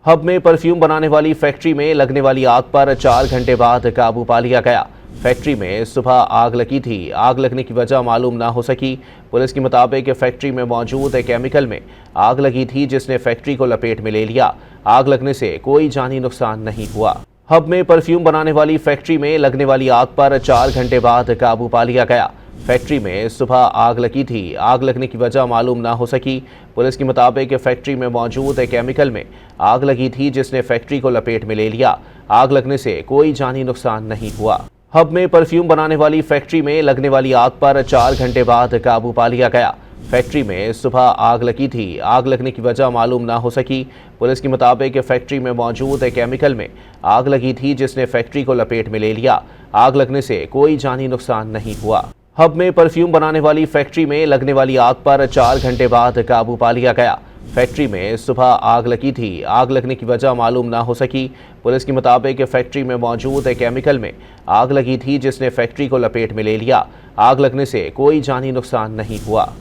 Hub में perfume बनाने वाली फैक्ट्री में लगने वाली आग पर 4 घंटे बाद काबू पा लिया गया। फैक्ट्री में सुबह आग लगी थी। आग लगने की वजह मालूम ना हो सकी। पुलिस के मुताबिक फैक्ट्री में मौजूद केमिकल में आग लगी थी, जिसने फैक्ट्री को लपेट में ले लिया। आग लगने से कोई जानी नुकसान नहीं हुआ। हब में परफ्यूम बनाने वाली फैक्ट्री में लगने वाली आग पर 4 घंटे बाद काबू पा लिया गया। फैक्ट्री में सुबह आग लगी थी। आग लगने की वजह मालूम ना हो सकी। पुलिस के मुताबिक फैक्ट्री में मौजूद केमिकल में आग लगी थी, जिसने फैक्ट्री को लपेट में ले लिया। आग लगने से कोई जानी नुकसान नहीं हुआ। हब में परफ्यूम बनाने वाली फैक्ट्री में लगने वाली आग पर 4 घंटे बाद काबू पा लिया गया। फैक्ट्री में सुबह आग लगी थी। आग लगने की वजह मालूम ना हो सकी। पुलिस के मुताबिक फैक्ट्री में मौजूद केमिकल में आग लगी थी, जिसने फैक्ट्री को लपेट में ले लिया। आग लगने से कोई जानी नुकसान नहीं हुआ। हब में परफ्यूम बनाने वाली फैक्ट्री में लगने वाली आग पर 4 घंटे बाद काबू पा लिया गया। फैक्ट्री में सुबह आग लगी थी। आग लगने की वजह मालूम ना हो सकी। पुलिस के मुताबिक फैक्ट्री में मौजूद केमिकल में आग लगी थी, जिसने फैक्ट्री को लपेट में ले लिया। आग लगने से कोई जानी नुकसान नहीं हुआ।